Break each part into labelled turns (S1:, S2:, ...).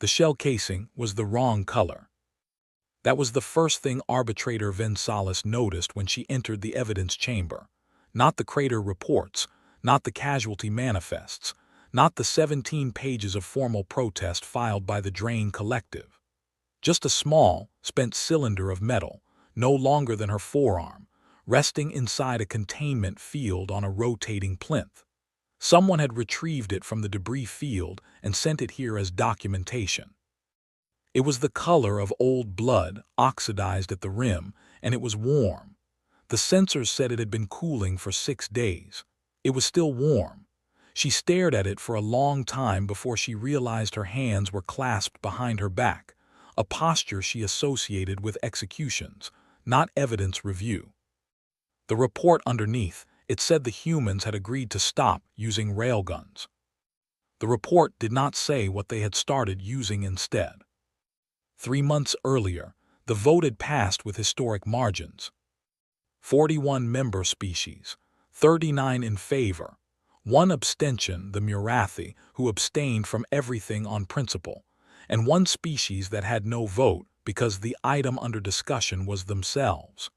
S1: The shell casing was the wrong color. That was the first thing Arbitrator Vensalis noticed when she entered the evidence chamber. Not the crater reports, not the casualty manifests, not the 17 pages of formal protest filed by the Drain Collective. Just a small, spent cylinder of metal, no longer than her forearm, resting inside a containment field on a rotating plinth. Someone had retrieved it from the debris field and sent it here as documentation. It was the color of old blood, oxidized at the rim, and it was warm. The sensors said it had been cooling for 6 days. It was still warm. She stared at it for a long time before she realized her hands were clasped behind her back, a posture she associated with executions, not evidence review. The report underneath, it said the humans had agreed to stop using railguns. The report did not say what they had started using instead. 3 months earlier, the vote had passed with historic margins. 41 member species, 39 in favor, 1 abstention, the Murathi, who abstained from everything on principle, and 1 species that had no vote because the item under discussion was themselves.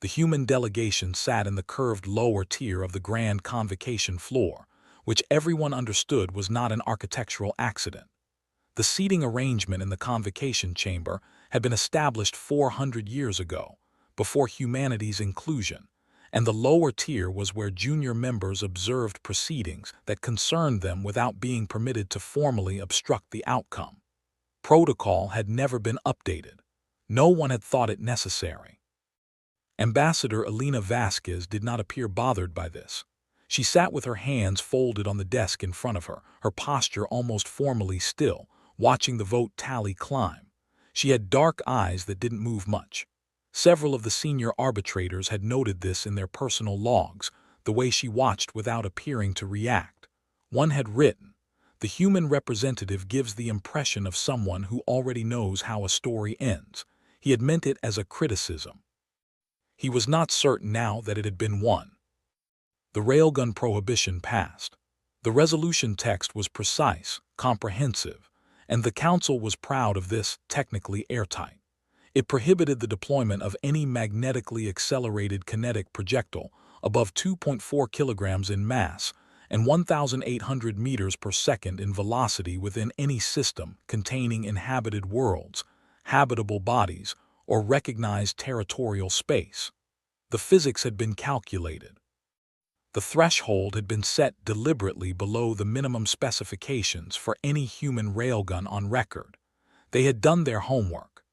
S1: The human delegation sat in the curved lower tier of the grand convocation floor, which everyone understood was not an architectural accident. The seating arrangement in the convocation chamber had been established 400 years ago, before humanity's inclusion, and the lower tier was where junior members observed proceedings that concerned them without being permitted to formally obstruct the outcome. Protocol had never been updated. No one had thought it necessary. Ambassador Elena Vasquez did not appear bothered by this. She sat with her hands folded on the desk in front of her, her posture almost formally still, watching the vote tally climb. She had dark eyes that didn't move much. Several of the senior arbitrators had noted this in their personal logs, the way she watched without appearing to react. One had written, "The human representative gives the impression of someone who already knows how a story ends." He had meant it as a criticism. He was not certain now that it had been one. The railgun prohibition passed. The resolution text was precise, comprehensive, and the Council was proud of this, technically airtight. It prohibited the deployment of any magnetically accelerated kinetic projectile above 2.4 kilograms in mass and 1,800 meters per second in velocity within any system containing inhabited worlds, habitable bodies, or recognized territorial space. The physics had been calculated. The threshold had been set deliberately below the minimum specifications for any human railgun on record. They had done their homework.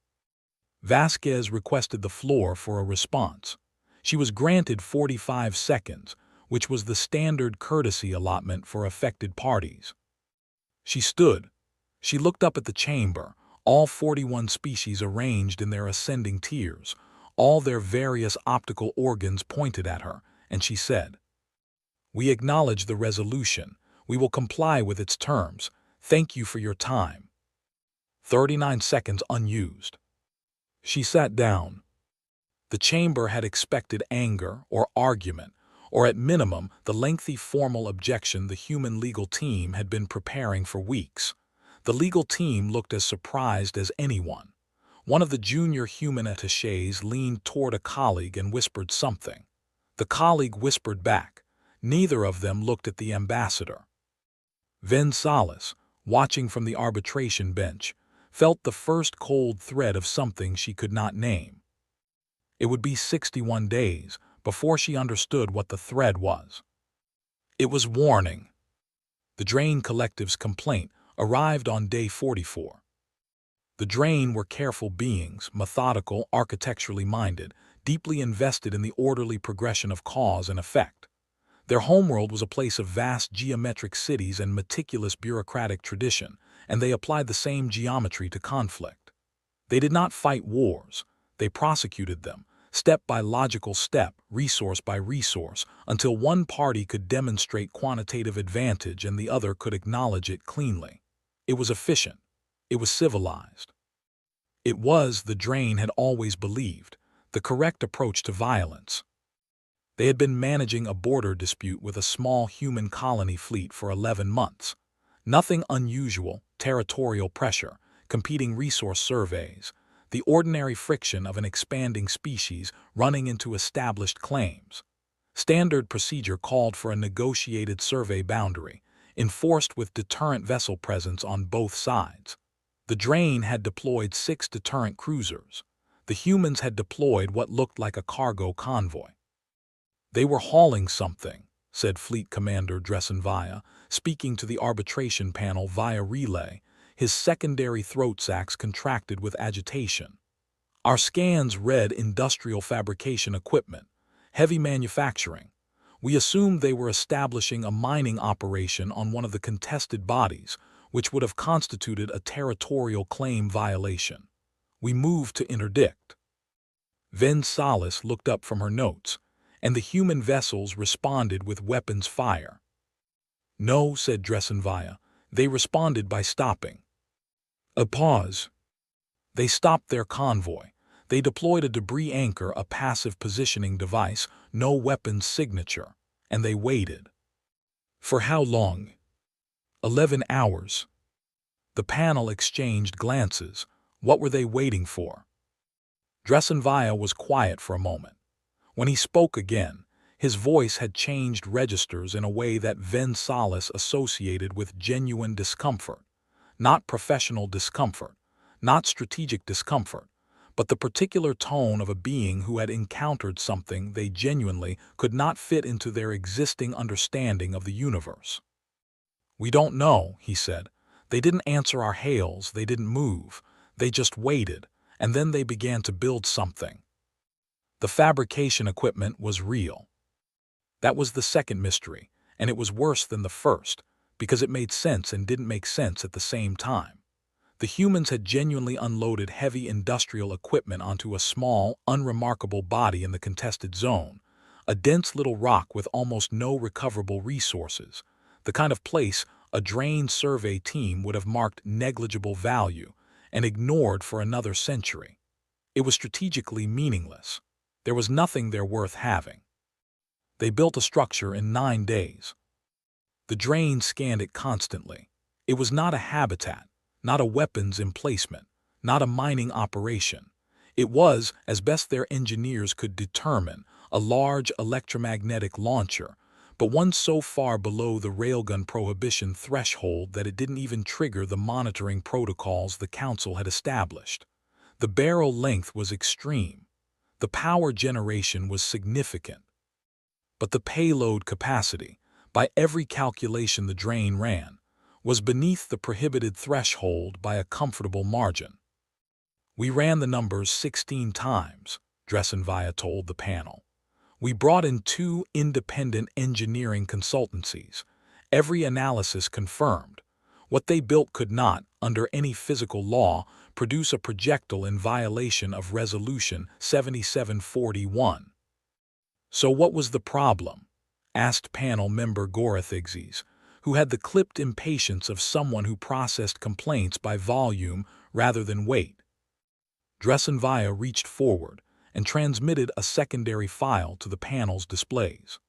S1: Vasquez requested the floor for a response. She was granted 45 seconds, which was the standard courtesy allotment for affected parties. She stood. She looked up at the chamber, all 41 species arranged in their ascending tiers, all their various optical organs pointed at her, and she said, "We acknowledge the resolution. We will comply with its terms. Thank you for your time." 39 seconds unused. She sat down. The chamber had expected anger or argument, or at minimum the lengthy formal objection the human legal team had been preparing for weeks. The legal team looked as surprised as anyone. One of the junior human attachés leaned toward a colleague and whispered something. The colleague whispered back. Neither of them looked at the ambassador. Vensalis, watching from the arbitration bench, felt the first cold thread of something she could not name. It would be 61 days before she understood what the thread was. It was warning. The Drain Collective's complaint arrived on day 44. The Drain were careful beings, methodical, architecturally minded, deeply invested in the orderly progression of cause and effect. Their homeworld was a place of vast geometric cities and meticulous bureaucratic tradition, and they applied the same geometry to conflict. They did not fight wars. They prosecuted them, step by logical step, resource by resource, until one party could demonstrate quantitative advantage and the other could acknowledge it cleanly. It was efficient. It was civilized. It was, the Drain had always believed, the correct approach to violence. They had been managing a border dispute with a small human colony fleet for 11 months. Nothing unusual, territorial pressure, competing resource surveys, the ordinary friction of an expanding species running into established claims. Standard procedure called for a negotiated survey boundary, enforced with deterrent vessel presence on both sides. The Drain had deployed 6 deterrent cruisers. The humans had deployed what looked like a cargo convoy. "They were hauling something," said Fleet Commander Dressenvaya, speaking to the arbitration panel via relay, his secondary throat sacs contracted with agitation. "Our scans read industrial fabrication equipment, heavy manufacturing. We assumed they were establishing a mining operation on one of the contested bodies, which would have constituted a territorial claim violation. We moved to interdict." Ven Salas looked up from her notes, and the human vessels responded with weapons fire. "No," said Dressenvaya, "they responded by stopping." A pause. "They stopped their convoy. They deployed a debris anchor, a passive positioning device, no weapons signature, and they waited." "For how long?" 11 hours. The panel exchanged glances. What were they waiting for? Dressenvaya was quiet for a moment. When he spoke again, his voice had changed registers in a way that Ven Salas associated with genuine discomfort. Not professional discomfort, not strategic discomfort, but the particular tone of a being who had encountered something they genuinely could not fit into their existing understanding of the universe. "We don't know," he said. "They didn't answer our hails, they didn't move. They just waited, and then they began to build something." The fabrication equipment was real. That was the second mystery, and it was worse than the first, because it made sense and didn't make sense at the same time. The humans had genuinely unloaded heavy industrial equipment onto a small, unremarkable body in the contested zone, a dense little rock with almost no recoverable resources, the kind of place a Drain survey team would have marked negligible value and ignored for another century. It was strategically meaningless. There was nothing there worth having. They built a structure in 9 days. The Drain scanned it constantly. It was not a habitat, not a weapons emplacement, not a mining operation. It was, as best their engineers could determine, a large electromagnetic launcher, but one so far below the railgun prohibition threshold that it didn't even trigger the monitoring protocols the Council had established. The barrel length was extreme. The power generation was significant. But the payload capacity, by every calculation the Drain ran, was beneath the prohibited threshold by a comfortable margin. "We ran the numbers 16 times, Dressenvaya told the panel. "We brought in 2 independent engineering consultancies. Every analysis confirmed. What they built could not, under any physical law, produce a projectile in violation of Resolution 7741. "So what was the problem?" asked panel member Gorathixes, who had the clipped impatience of someone who processed complaints by volume rather than weight. Dressenvaya reached forward and transmitted a secondary file to the panel's displays.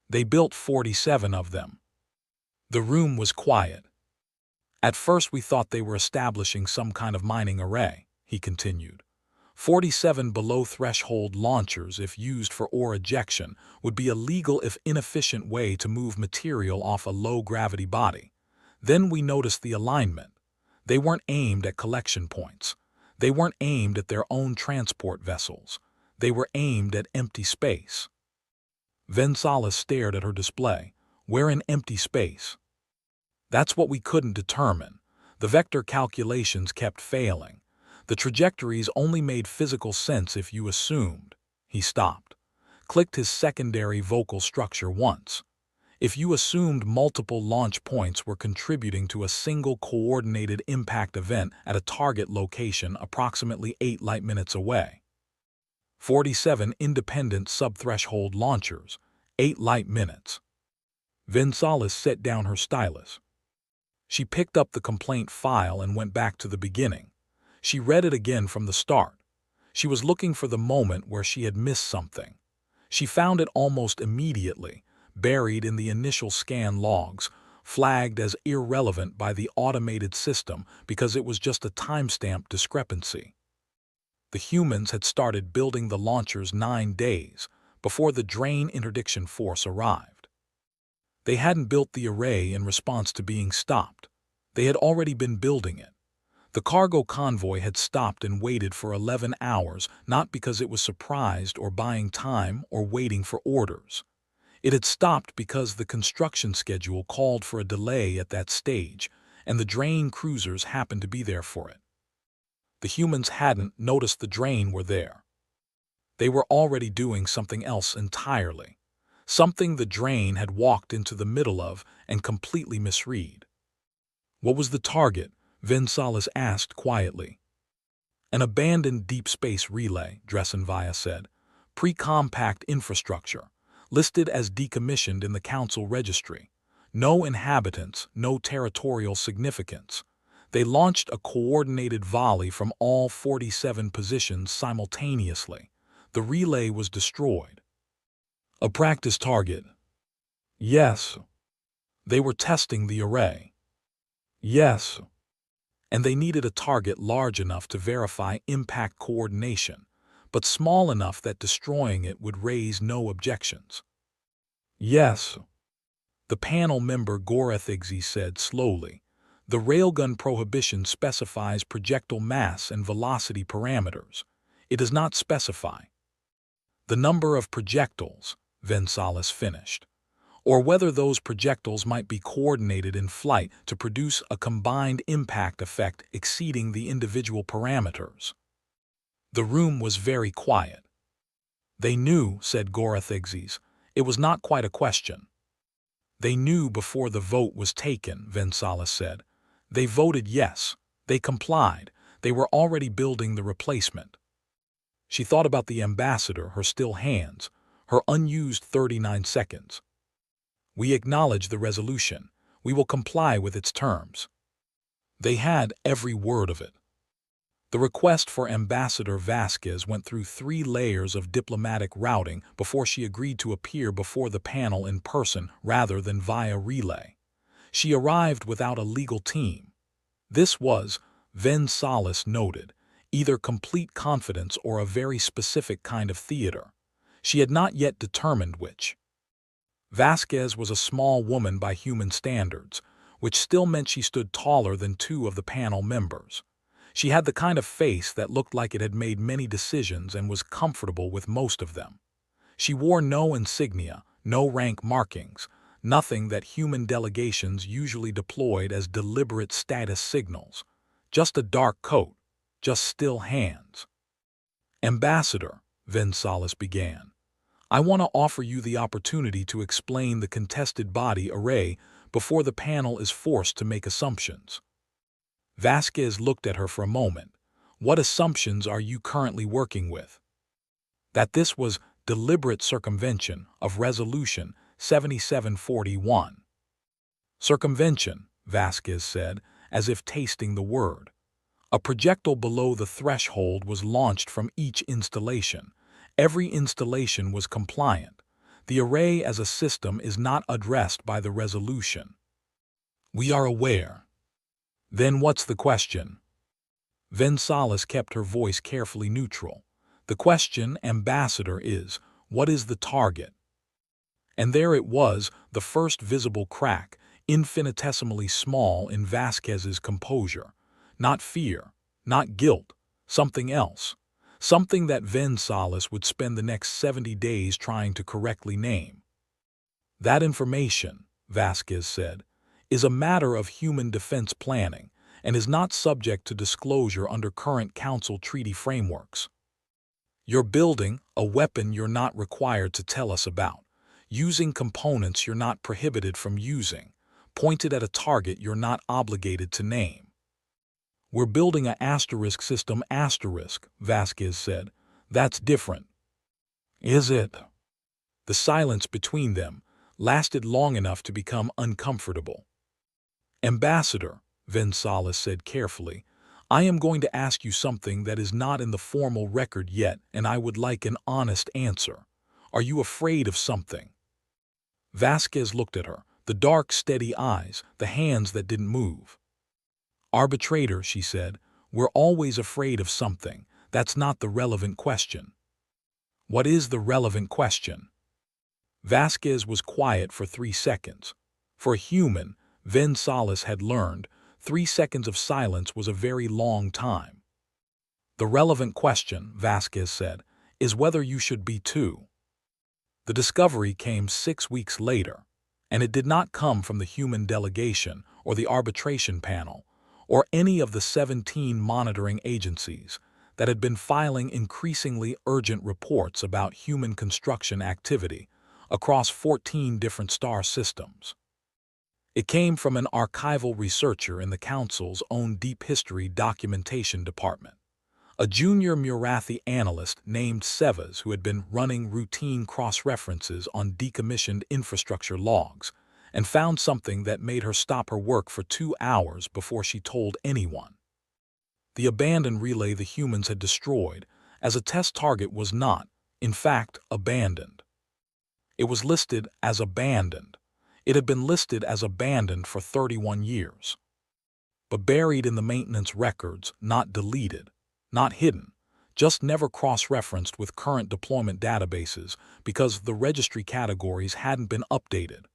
S1: "They built 47 of them." The room was quiet. "At first we thought they were establishing some kind of mining array," he continued. 47 below-threshold launchers, if used for ore ejection, would be a legal if inefficient way to move material off a low-gravity body. Then we noticed the alignment. They weren't aimed at collection points. They weren't aimed at their own transport vessels. They were aimed at empty space." Ven Salas stared at her display. "Where in empty space?" "That's what we couldn't determine. The vector calculations kept failing. The trajectories only made physical sense if you assumed." He stopped, clicked his secondary vocal structure once. "If you assumed multiple launch points were contributing to a single coordinated impact event at a target location approximately 8 light minutes away. 47 independent subthreshold launchers, 8 light minutes." Ven Salas set down her stylus. She picked up the complaint file and went back to the beginning. She read it again from the start. She was looking for the moment where she had missed something. She found it almost immediately, buried in the initial scan logs, flagged as irrelevant by the automated system because it was just a timestamp discrepancy. The humans had started building the launchers 9 days before the Drain Interdiction Force arrived. They hadn't built the array in response to being stopped. They had already been building it. The cargo convoy had stopped and waited for 11 hours, not because it was surprised or buying time or waiting for orders. It had stopped because the construction schedule called for a delay at that stage, and the Drain cruisers happened to be there for it. The humans hadn't noticed the Drain were there. They were already doing something else entirely, something the Drain had walked into the middle of and completely misread. What was the target? Vinsalis asked quietly. An abandoned deep space relay, Dressenvia said. Pre-compact infrastructure, listed as decommissioned in the Council registry. No inhabitants, no territorial significance. They launched a coordinated volley from all 47 positions simultaneously. The relay was destroyed. A practice target. Yes. They were testing the array. Yes. And they needed a target large enough to verify impact coordination, but small enough that destroying it would raise no objections. Yes. The panel member Gorethigzi said slowly. The railgun prohibition specifies projectile mass and velocity parameters. It does not specify the number of projectiles, Vinsalis finished, or whether those projectiles might be coordinated in flight to produce a combined impact effect exceeding the individual parameters. The room was very quiet. They knew, said Gorethigzis, it was not quite a question. They knew before the vote was taken, Vinsalis said. They voted yes. They complied. They were already building the replacement. She thought about the ambassador, her still hands, her unused 39 seconds. We acknowledge the resolution. We will comply with its terms. They had every word of it. The request for Ambassador Vasquez went through 3 layers of diplomatic routing before she agreed to appear before the panel in person rather than via relay. She arrived without a legal team. This was, Vinsalis noted, either complete confidence or a very specific kind of theater. She had not yet determined which. Vasquez was a small woman by human standards, which still meant she stood taller than 2 of the panel members. She had the kind of face that looked like it had made many decisions and was comfortable with most of them. She wore no insignia, no rank markings, nothing that human delegations usually deployed as deliberate status signals. Just a dark coat, just still hands. Ambassador, Vinsalis began, I want to offer you the opportunity to explain the contested body array before the panel is forced to make assumptions. Vasquez looked at her for a moment. What assumptions are you currently working with? That this was deliberate circumvention of Resolution 7741. Circumvention, Vasquez said, as if tasting the word. A projectile below the threshold was launched from each installation. Every installation was compliant. The array as a system is not addressed by the resolution. We are aware. Then what's the question? Vinsalis kept her voice carefully neutral. The question, Ambassador, is, what is the target? And there it was, the first visible crack, infinitesimally small in Vasquez's composure. Not fear, not guilt, something else. Something that Vinsalis would spend the next 70 days trying to correctly name. That information, Vasquez said, is a matter of human defense planning and is not subject to disclosure under current Council treaty frameworks. You're building a weapon you're not required to tell us about, using components you're not prohibited from using, pointed at a target you're not obligated to name. We're building an asterisk system asterisk, Vasquez said. That's different. Is it? The silence between them lasted long enough to become uncomfortable. Ambassador, Vinsalis said carefully, I am going to ask you something that is not in the formal record yet, and I would like an honest answer. Are you afraid of something? Vasquez looked at her, The dark, steady eyes, the hands that didn't move. "Arbitrator," she said, "we're always afraid of something. That's not the relevant question." "What is the relevant question?" Vasquez was quiet for 3 seconds. For a human, Vin Salas had learned, 3 seconds of silence was a very long time. "The relevant question," Vasquez said, "is whether you should be too." The discovery came 6 weeks later, and it did not come from the human delegation or the arbitration panel or any of the 17 monitoring agencies that had been filing increasingly urgent reports about human construction activity across 14 different star systems. It came from an archival researcher in the Council's own Deep History Documentation Department, a junior Murathi analyst named Sevas who had been running routine cross-references on decommissioned infrastructure logs and found something that made her stop her work for 2 hours before she told anyone. The abandoned relay the humans had destroyed as a test target was not, in fact, abandoned. It was listed as abandoned. It had been listed as abandoned for 31 years. But buried in the maintenance records, not deleted, not hidden, just never cross-referenced with current deployment databases because the registry categories hadn't been updated,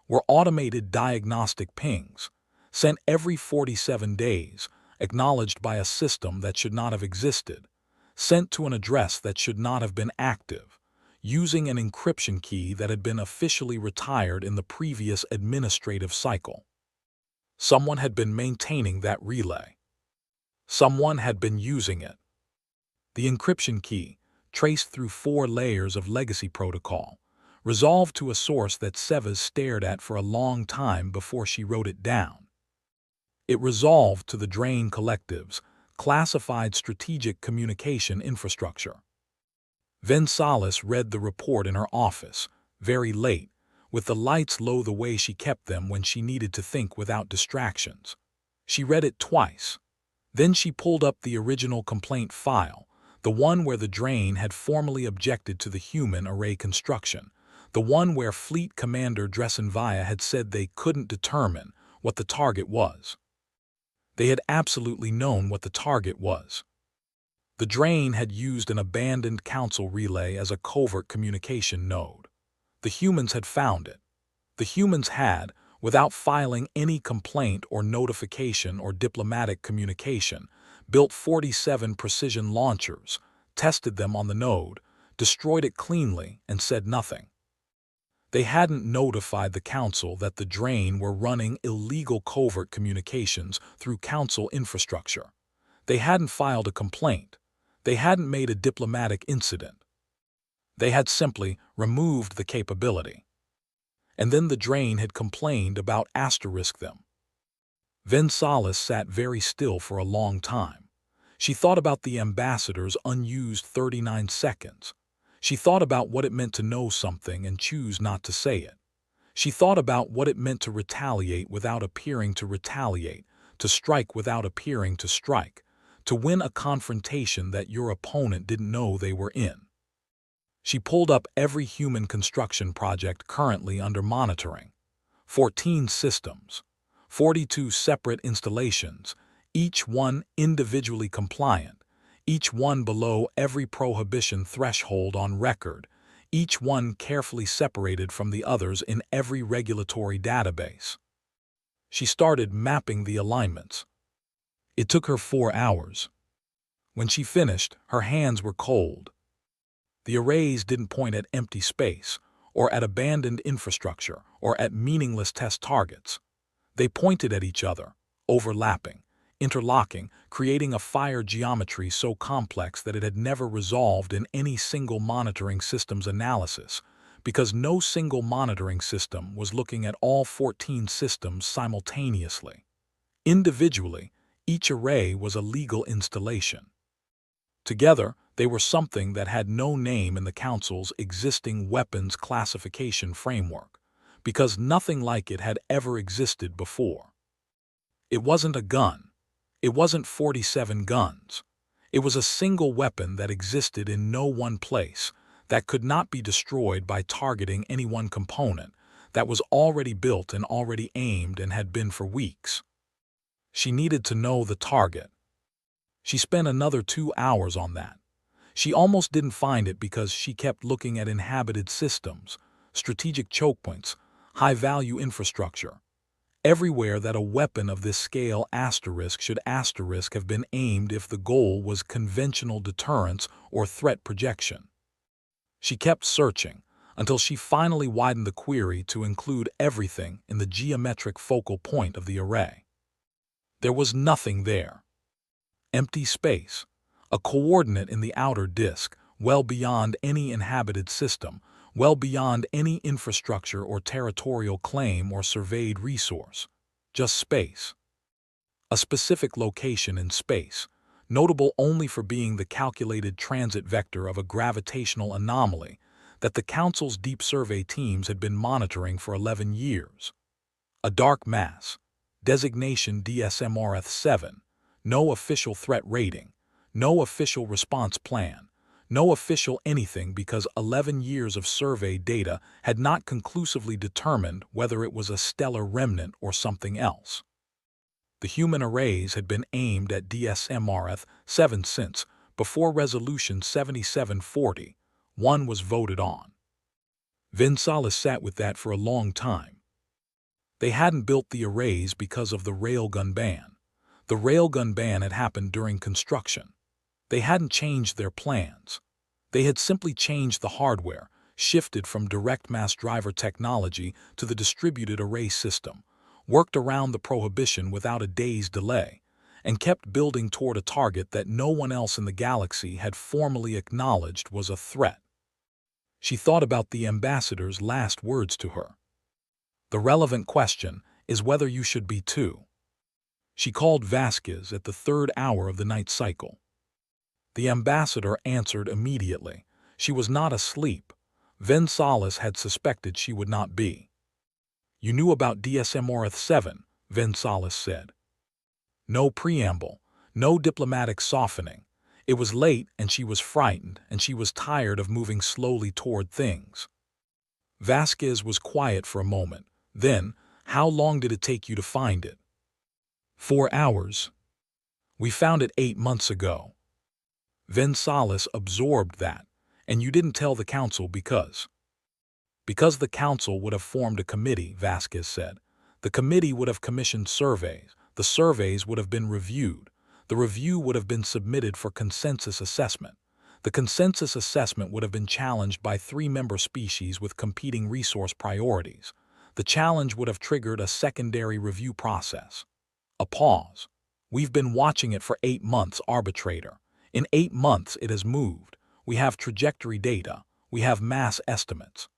S1: were automated diagnostic pings, sent every 47 days, acknowledged by a system that should not have existed, sent to an address that should not have been active, using an encryption key that had been officially retired in the previous administrative cycle. Someone had been maintaining that relay. Someone had been using it. The encryption key, traced through 4 layers of legacy protocol, resolved to a source that Sevas stared at for a long time before she wrote it down. It resolved to the Drain Collective's classified strategic communication infrastructure. Vin Salas read the report in her office, very late, with the lights low the way she kept them when she needed to think without distractions. She read it twice. Then she pulled up the original complaint file, the one where the Drain had formally objected to the human array construction, the one where Fleet Commander Dressenvia had said they couldn't determine what the target was. They had absolutely known what the target was. The Drain had used an abandoned Council relay as a covert communication node. The humans had found it. The humans had, without filing any complaint or notification or diplomatic communication, built 47 precision launchers, tested them on the node, destroyed it cleanly, and said nothing. They hadn't notified the Council that the Drain were running illegal covert communications through Council infrastructure. They hadn't filed a complaint. They hadn't made a diplomatic incident. They had simply removed the capability. And then the Drain had complained about them. Vin Salas sat very still for a long time. She thought about the ambassador's unused 39 seconds. She thought about what it meant to know something and choose not to say it. She thought about what it meant to retaliate without appearing to retaliate, to strike without appearing to strike, to win a confrontation that your opponent didn't know they were in. She pulled up every human construction project currently under monitoring. 14 systems, 42 separate installations, each one individually compliant, each one below every prohibition threshold on record, each one carefully separated from the others in every regulatory database. She started mapping the alignments. It took her 4 hours. When she finished, her hands were cold. The arrays didn't point at empty space, or at abandoned infrastructure, or at meaningless test targets. They pointed at each other, overlapping, interlocking, creating a fire geometry so complex that it had never resolved in any single monitoring system's analysis, because no single monitoring system was looking at all 14 systems simultaneously. Individually, each array was a legal installation. Together, they were something that had no name in the Council's existing weapons classification framework, because nothing like it had ever existed before. It wasn't a gun. It wasn't 47 guns. It was a single weapon that existed in no one place, that could not be destroyed by targeting any one component, that was already built and already aimed and had been for weeks. She needed to know the target. She spent another 2 hours on that. She almost didn't find it because she kept looking at inhabited systems, strategic choke points, high-value infrastructure. Everywhere that a weapon of this scale should have been aimed if the goal was conventional deterrence or threat projection. She kept searching until she finally widened the query to include everything in the geometric focal point of the array. There was nothing there. Empty space, a coordinate in the outer disk, well beyond any inhabited system, well beyond any infrastructure or territorial claim or surveyed resource. Just space. A specific location in space, notable only for being the calculated transit vector of a gravitational anomaly that the Council's deep survey teams had been monitoring for 11 years. A dark mass, designation DSMRF-7, no official threat rating, no official response plan, no official anything because 11 years of survey data had not conclusively determined whether it was a stellar remnant or something else. The human arrays had been aimed at DSMRF-7 since, before Resolution 7740, one was voted on. Vinsalis sat with that for a long time. They hadn't built the arrays because of the railgun ban. The railgun ban had happened during construction. They hadn't changed their plans. They had simply changed the hardware, shifted from direct mass driver technology to the distributed array system, worked around the prohibition without a day's delay, and kept building toward a target that no one else in the galaxy had formally acknowledged was a threat. She thought about the ambassador's last words to her. The relevant question is whether you should be too. She called Vasquez at the 3rd hour of the night cycle. The ambassador answered immediately. She was not asleep. Vinsalis had suspected she would not be. You knew about DSMRF-7, Vinsalis said. No preamble, no diplomatic softening. It was late and she was frightened and she was tired of moving slowly toward things. Vasquez was quiet for a moment. Then, how long did it take you to find it? 4 hours. We found it 8 months ago. Vinsalis absorbed that, and you didn't tell the council because the council would have formed a committee, Vasquez said. The committee would have commissioned surveys. The surveys would have been reviewed. The review would have been submitted for consensus assessment. The consensus assessment would have been challenged by 3 member species with competing resource priorities. The challenge would have triggered a secondary review process. A pause. We've been watching it for 8 months, arbitrator. In 8 months it has moved. We have trajectory data. We have mass estimates.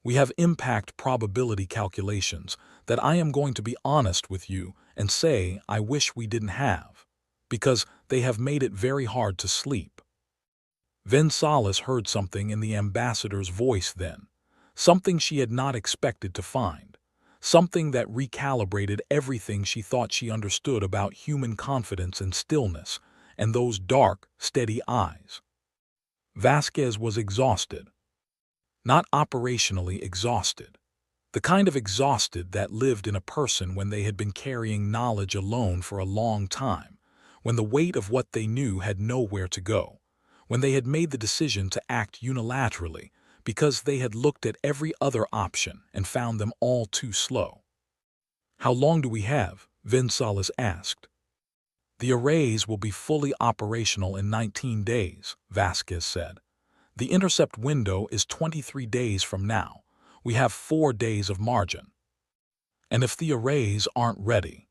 S1: We have impact probability calculations that I am going to be honest with you and say I wish we didn't have, because they have made it very hard to sleep. Vinsalis heard something in the ambassador's voice then, something she had not expected to find, something that recalibrated everything she thought she understood about human confidence and stillness, and those dark, steady eyes. Vasquez was exhausted. Not operationally exhausted. The kind of exhausted that lived in a person when they had been carrying knowledge alone for a long time, when the weight of what they knew had nowhere to go, when they had made the decision to act unilaterally because they had looked at every other option and found them all too slow. How long do we have? Vinsalis asked. The arrays will be fully operational in 19 days, Vasquez said. The intercept window is 23 days from now. We have 4 days of margin. And if the arrays aren't ready,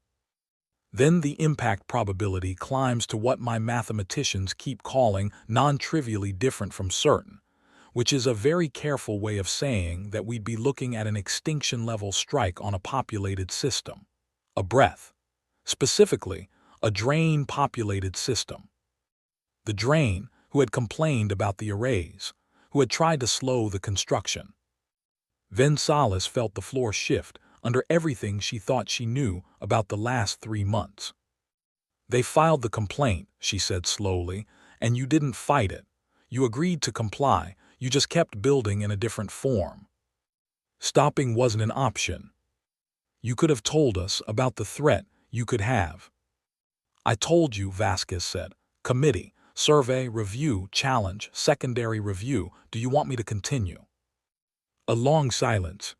S1: then the impact probability climbs to what my mathematicians keep calling non-trivially different from certain, which is a very careful way of saying that we'd be looking at an extinction-level strike on a populated system. A breath. Specifically, a drain-populated system. The drain, who had complained about the arrays, who had tried to slow the construction. Vinsalis felt the floor shift under everything she thought she knew about the last 3 months. They filed the complaint, she said slowly, and you didn't fight it. You agreed to comply, you just kept building in a different form. Stopping wasn't an option. You could have told us about the threat you could have. I told you, Vasquez said. Committee, survey, review, challenge, secondary review. Do you want me to continue? A long silence.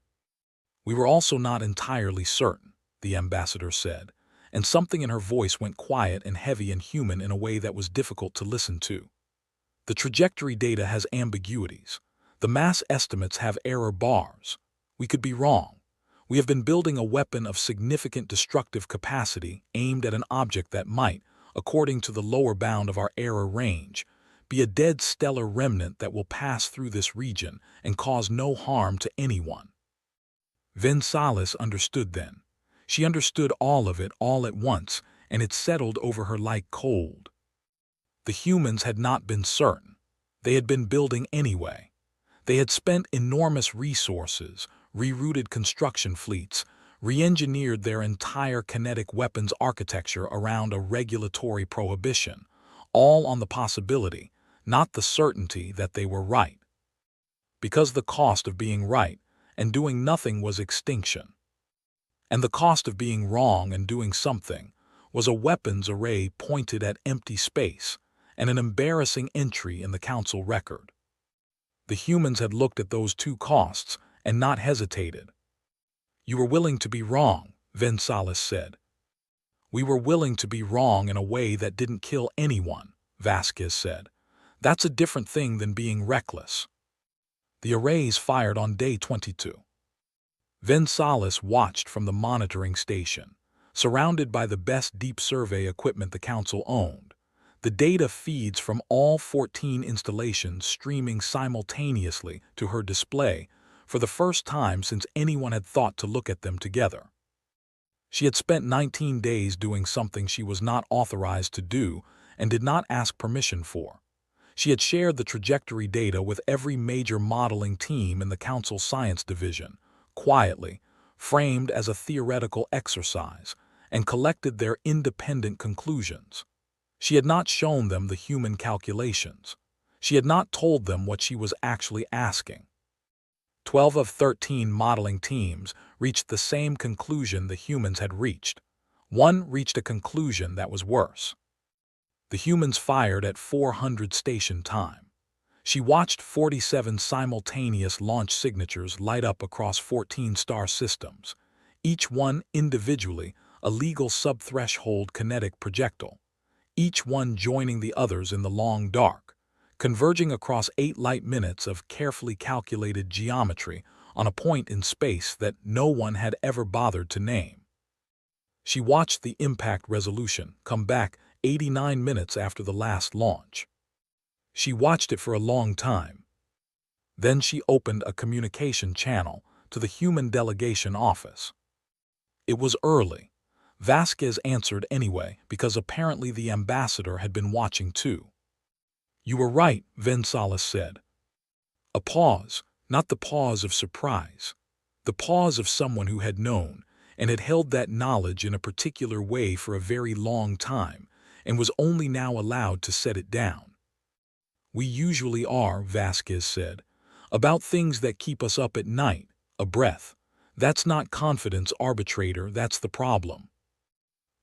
S1: We were also not entirely certain, the ambassador said, and something in her voice went quiet and heavy and human in a way that was difficult to listen to. The trajectory data has ambiguities. The mass estimates have error bars. We could be wrong. We have been building a weapon of significant destructive capacity aimed at an object that might, according to the lower bound of our error range, be a dead stellar remnant that will pass through this region and cause no harm to anyone. Vinsalis understood then. She understood all of it all at once, and it settled over her like cold. The humans had not been certain. They had been building anyway. They had spent enormous resources, rerouted construction fleets, re-engineered their entire kinetic weapons architecture around a regulatory prohibition, all on the possibility, not the certainty, that they were right. Because the cost of being right and doing nothing was extinction. And the cost of being wrong and doing something was a weapons array pointed at empty space and an embarrassing entry in the council record. The humans had looked at those two costs and not hesitated. You were willing to be wrong, Vinsalis said. We were willing to be wrong in a way that didn't kill anyone, Vasquez said. That's a different thing than being reckless. The arrays fired on day 22. Vinsalis watched from the monitoring station, surrounded by the best deep survey equipment the council owned. The data feeds from all 14 installations streaming simultaneously to her display for the first time since anyone had thought to look at them together. She had spent 19 days doing something she was not authorized to do and did not ask permission for. She had shared the trajectory data with every major modeling team in the Council Science Division, quietly, framed as a theoretical exercise, and collected their independent conclusions. She had not shown them the human calculations. She had not told them what she was actually asking. 12 of 13 modeling teams reached the same conclusion the humans had reached. One reached a conclusion that was worse. The humans fired at 400 station time. She watched 47 simultaneous launch signatures light up across 14 star systems, each one individually a legal sub-threshold kinetic projectile, each one joining the others in the long dark, converging across 8 light minutes of carefully calculated geometry on a point in space that no one had ever bothered to name. She watched the impact resolution come back 89 minutes after the last launch. She watched it for a long time. Then she opened a communication channel to the human delegation office. It was early. Vasquez answered anyway because apparently the ambassador had been watching too. You were right, Vinsalis said. A pause, not the pause of surprise. The pause of someone who had known and had held that knowledge in a particular way for a very long time and was only now allowed to set it down. We usually are, Vasquez said, about things that keep us up at night, a breath. That's not confidence, arbitrator, that's the problem.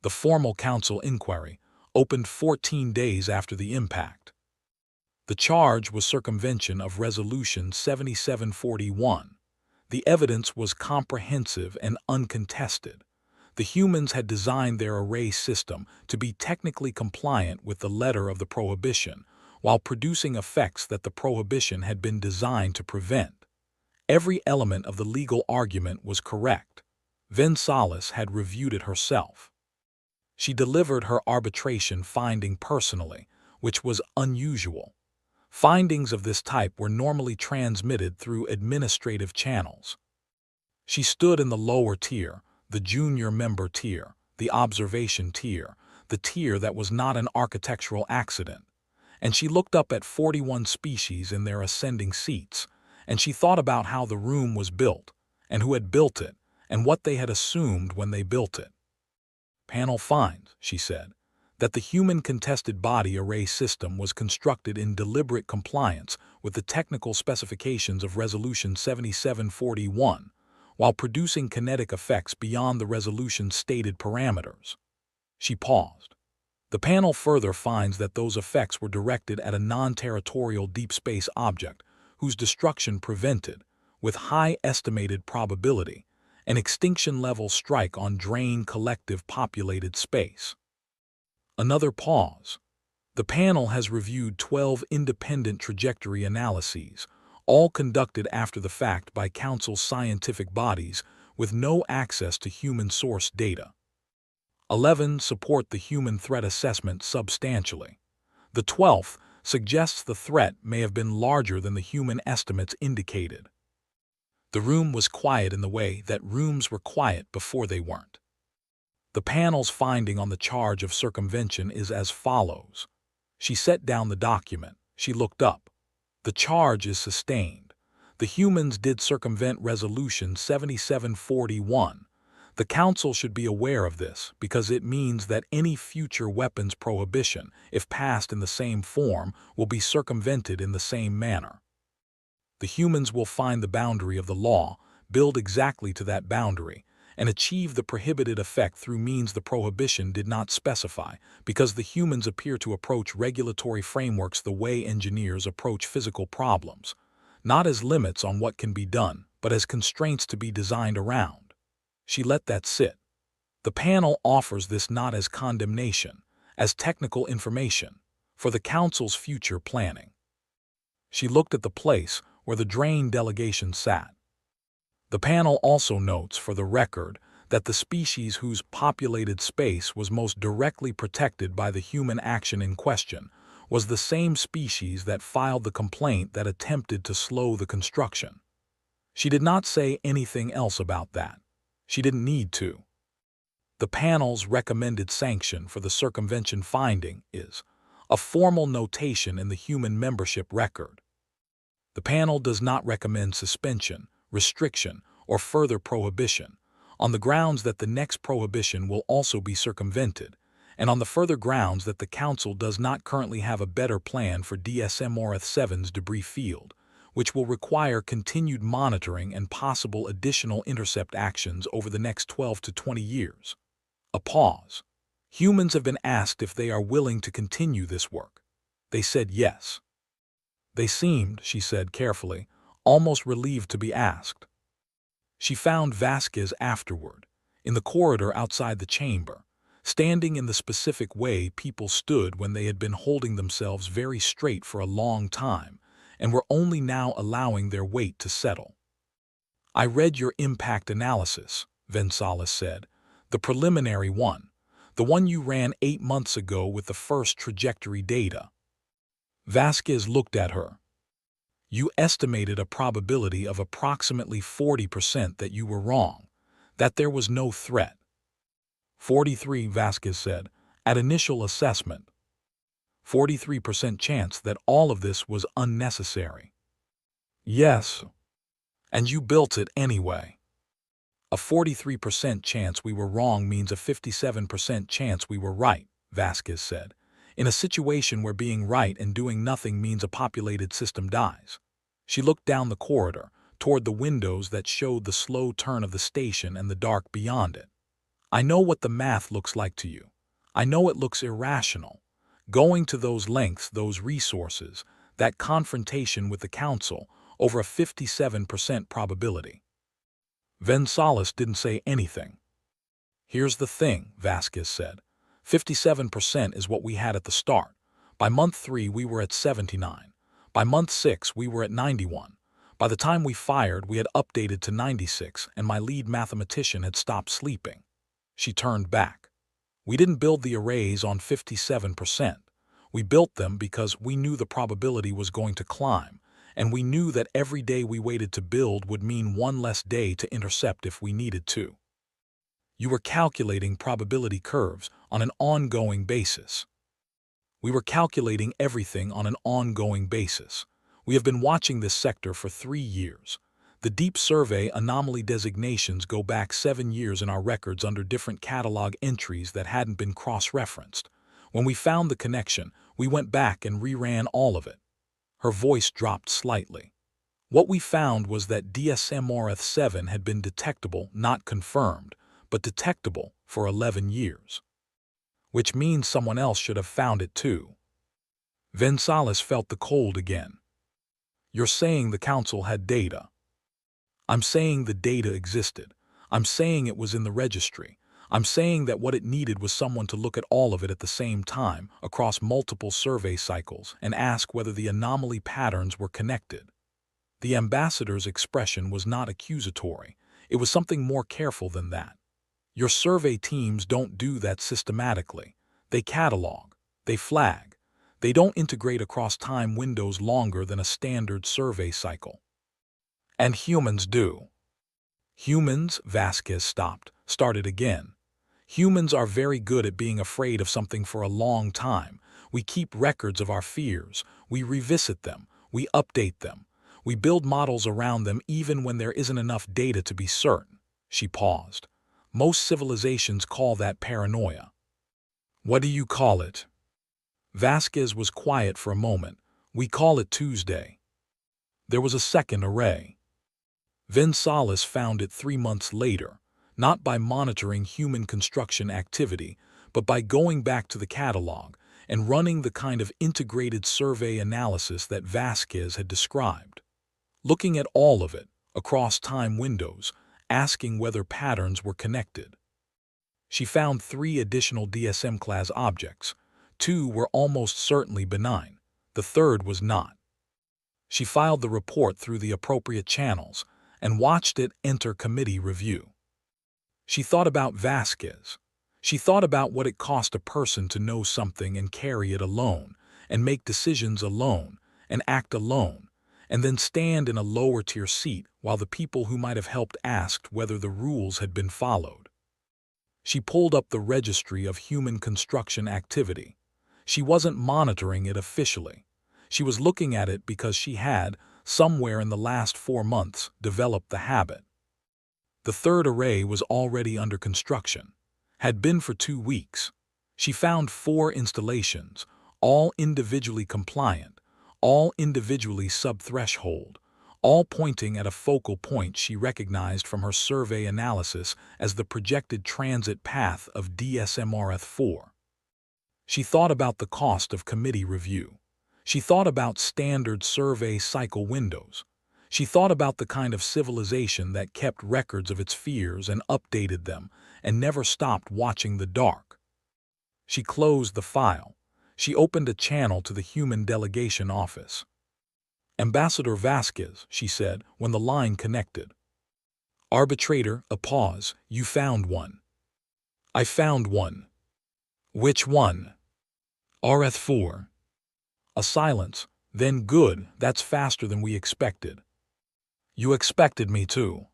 S1: The formal council inquiry opened 14 days after the impact. The charge was circumvention of Resolution 7741. The evidence was comprehensive and uncontested. The humans had designed their array system to be technically compliant with the letter of the prohibition, while producing effects that the prohibition had been designed to prevent. Every element of the legal argument was correct. Vinsalis had reviewed it herself. She delivered her arbitration finding personally, which was unusual. Findings of this type were normally transmitted through administrative channels. She stood in the lower tier, the junior member tier, the observation tier, the tier that was not an architectural accident, and she looked up at 41 species in their ascending seats, and she thought about how the room was built, and who had built it, and what they had assumed when they built it. Panel finds, she said, that the human contested body array system was constructed in deliberate compliance with the technical specifications of Resolution 7741, while producing kinetic effects beyond the resolution's stated parameters. She paused. The panel further finds that those effects were directed at a non-territorial deep space object whose destruction prevented, with high estimated probability, an extinction-level strike on drained collective populated space. Another pause. The panel has reviewed 12 independent trajectory analyses, all conducted after the fact by Council's scientific bodies with no access to human source data. 11 support the human threat assessment substantially. The 12th suggests the threat may have been larger than the human estimates indicated. The room was quiet in the way that rooms were quiet before they weren't. The panel's finding on the charge of circumvention is as follows. She set down the document. She looked up. The charge is sustained. The humans did circumvent Resolution 7741. The Council should be aware of this because it means that any future weapons prohibition, if passed in the same form, will be circumvented in the same manner. The humans will find the boundary of the law, build exactly to that boundary, and achieve the prohibited effect through means the prohibition did not specify, because the humans appear to approach regulatory frameworks the way engineers approach physical problems, not as limits on what can be done, but as constraints to be designed around. She let that sit. The panel offers this not as condemnation, as technical information, for the Council's future planning. She looked at the place where the drained delegation sat. The panel also notes for the record that the species whose populated space was most directly protected by the human action in question was the same species that filed the complaint that attempted to slow the construction. She did not say anything else about that. She didn't need to. The panel's recommended sanction for the circumvention finding is a formal notation in the human membership record. The panel does not recommend suspension, restriction, or further prohibition, on the grounds that the next prohibition will also be circumvented, and on the further grounds that the Council does not currently have a better plan for DSMRF-7's debris field, which will require continued monitoring and possible additional intercept actions over the next 12 to 20 years. A pause. Humans have been asked if they are willing to continue this work. They said yes. They seemed, she said carefully, almost relieved to be asked. She found Vasquez afterward, in the corridor outside the chamber, standing in the specific way people stood when they had been holding themselves very straight for a long time and were only now allowing their weight to settle. "I read your impact analysis," Vensalis said, "the preliminary one, the one you ran 8 months ago with the first trajectory data." Vasquez looked at her. "You estimated a probability of approximately 40% that you were wrong, that there was no threat." 43, Vasquez said, "at initial assessment. 43% chance that all of this was unnecessary." "Yes. And you built it anyway." "A 43% chance we were wrong means a 57% chance we were right," Vasquez said, "in a situation where being right and doing nothing means a populated system dies." She looked down the corridor, toward the windows that showed the slow turn of the station and the dark beyond it. "I know what the math looks like to you. I know it looks irrational. Going to those lengths, those resources, that confrontation with the Council over a 57% probability." Vensalis didn't say anything. "Here's the thing," Vasquez said. 57% is what we had at the start. By month 3, we were at 79. By month 6, we were at 91. By the time we fired, we had updated to 96, and my lead mathematician had stopped sleeping. She turned back. "We didn't build the arrays on 57%. We built them because we knew the probability was going to climb, and we knew that every day we waited to build would mean one less day to intercept if we needed to. You were calculating probability curves on an ongoing basis. We were calculating everything on an ongoing basis. We have been watching this sector for 3 years. The Deep Survey anomaly designations go back 7 years in our records under different catalog entries that hadn't been cross-referenced. When we found the connection, we went back and reran all of it. Her voice dropped slightly. What we found was that DSM-7 had been detectable, not confirmed, but detectable for 11 years. Which means someone else should have found it too. Vinsalis felt the cold again. You're saying the council had data. I'm saying the data existed. I'm saying it was in the registry. I'm saying that what it needed was someone to look at all of it at the same time, across multiple survey cycles, and ask whether the anomaly patterns were connected. The ambassador's expression was not accusatory. It was something more careful than that. Your survey teams don't do that systematically. They catalog. They flag. They don't integrate across time windows longer than a standard survey cycle. And humans do. Humans, Vasquez started again. Humans are very good at being afraid of something for a long time. We keep records of our fears. We revisit them. We update them. We build models around them even when there isn't enough data to be certain. She paused. Most civilizations call that paranoia. What do you call it? Vasquez was quiet for a moment. We call it Tuesday. There was a second array. Vinsalis found it 3 months later, not by monitoring human construction activity, but by going back to the catalog and running the kind of integrated survey analysis that Vasquez had described. Looking at all of it, across time windows, asking whether patterns were connected. She found 3 additional DSM-class objects. 2 were almost certainly benign. The third was not. She filed the report through the appropriate channels and watched it enter committee review. She thought about Vasquez. She thought about what it cost a person to know something and carry it alone, and make decisions alone, and act alone, and then stand in a lower-tier seat while the people who might have helped asked whether the rules had been followed. She pulled up the registry of human construction activity. She wasn't monitoring it officially. She was looking at it because she had, somewhere in the last 4 months, developed the habit. The third array was already under construction, had been for 2 weeks. She found 4 installations, all individually compliant, all individually sub-threshold, all pointing at a focal point she recognized from her survey analysis as the projected transit path of DSM-4. She thought about the cost of committee review. She thought about standard survey cycle windows. She thought about the kind of civilization that kept records of its fears and updated them and never stopped watching the dark. She closed the file. She opened a channel to the human delegation office. Ambassador Vasquez, she said, when the line connected. Arbitrator, a pause. You found one. I found one. Which one? RF4. A silence. Then good, that's faster than we expected. You expected me to.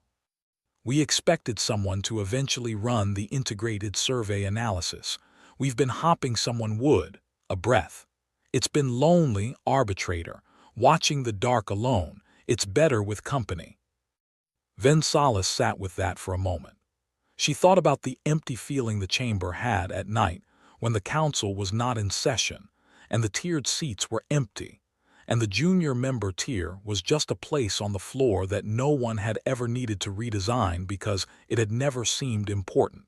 S1: We expected someone to eventually run the integrated survey analysis. We've been hopping someone would, a breath. It's been lonely, arbitrator. Watching the dark alone, it's better with company. Vinsalis sat with that for a moment. She thought about the empty feeling the chamber had at night when the council was not in session, and the tiered seats were empty, and the junior member tier was just a place on the floor that no one had ever needed to redesign because it had never seemed important.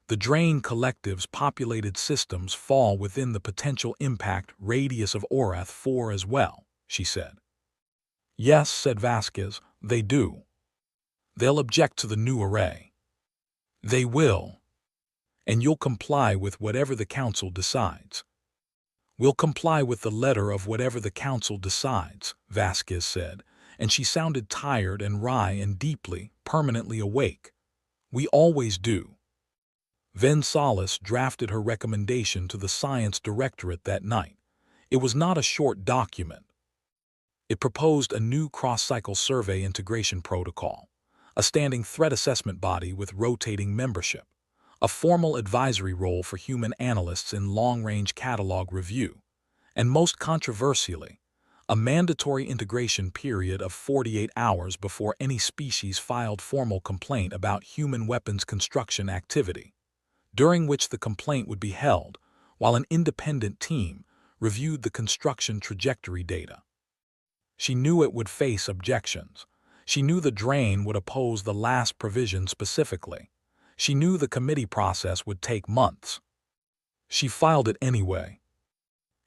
S1: The Drain Collective's populated systems fall within the potential impact radius of Orath-4 as well, she said. Yes, said Vasquez, they do. They'll object to the new array. They will. And you'll comply with whatever the council decides. We'll comply with the letter of whatever the council decides, Vasquez said, and she sounded tired and wry and deeply, permanently awake. We always do. Vinsalis drafted her recommendation to the Science Directorate that night. It was not a short document. It proposed a new cross-cycle survey integration protocol, a standing threat assessment body with rotating membership, a formal advisory role for human analysts in long-range catalog review, and most controversially, a mandatory integration period of 48 hours before any species filed formal complaint about human weapons construction activity, during which the complaint would be held, while an independent team reviewed the construction trajectory data. She knew it would face objections. She knew the drain would oppose the last provision specifically. She knew the committee process would take months. She filed it anyway.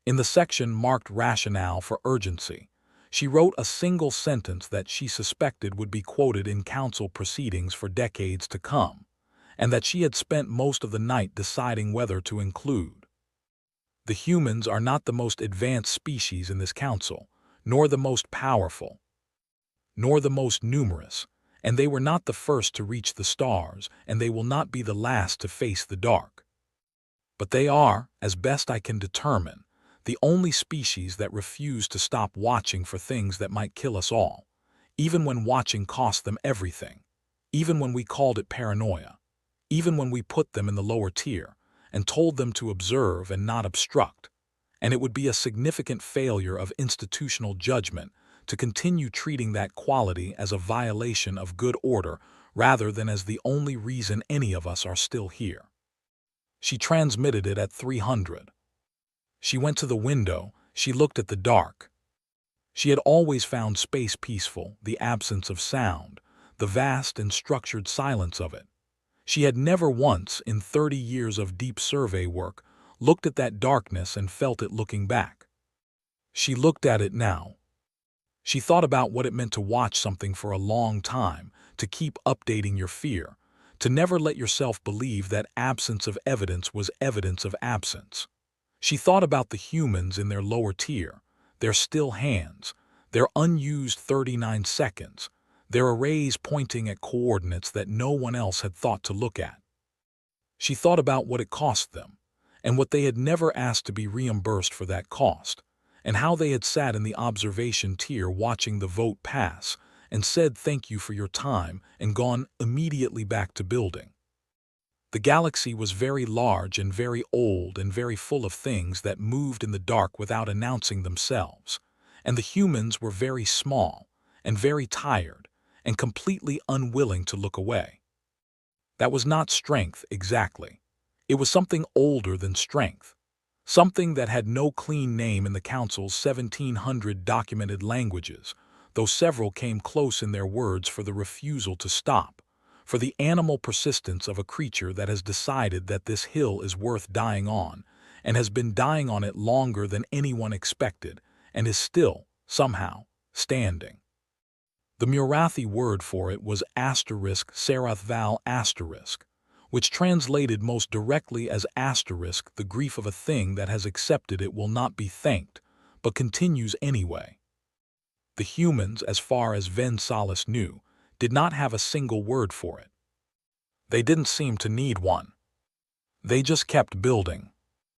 S1: In the section marked rationale for urgency, she wrote a single sentence that she suspected would be quoted in council proceedings for decades to come, and that she had spent most of the night deciding whether to include. The humans are not the most advanced species in this council, nor the most powerful, nor the most numerous, and they were not the first to reach the stars, and they will not be the last to face the dark. But they are, as best I can determine, the only species that refuse to stop watching for things that might kill us all, even when watching cost them everything, even when we called it paranoia, even when we put them in the lower tier and told them to observe and not obstruct. And it would be a significant failure of institutional judgment to continue treating that quality as a violation of good order rather than as the only reason any of us are still here. She transmitted it at 300. She went to the window, she looked at the dark. She had always found space peaceful, the absence of sound, the vast and structured silence of it. She had never once, in 30 years of deep survey work, looked at that darkness and felt it looking back. She looked at it now. She thought about what it meant to watch something for a long time, to keep updating your fear, to never let yourself believe that absence of evidence was evidence of absence. She thought about the humans in their lower tier, their still hands, their unused 39 seconds, their arrays pointing at coordinates that no one else had thought to look at. She thought about what it cost them, and what they had never asked to be reimbursed for that cost, and how they had sat in the observation tier watching the vote pass and said thank you for your time and gone immediately back to building. The galaxy was very large and very old and very full of things that moved in the dark without announcing themselves, and the humans were very small and very tired and completely unwilling to look away. That was not strength exactly. It was something older than strength, something that had no clean name in the Council's 1,700 documented languages, though several came close in their words for the refusal to stop, for the animal persistence of a creature that has decided that this hill is worth dying on, and has been dying on it longer than anyone expected, and is still, somehow, standing. The Murathi word for it was *Sarathval*, which translated most directly as *, the grief of a thing that has accepted it will not be thanked, but continues anyway. The humans, as far as Ven Salas knew, did not have a single word for it. They didn't seem to need one. They just kept building.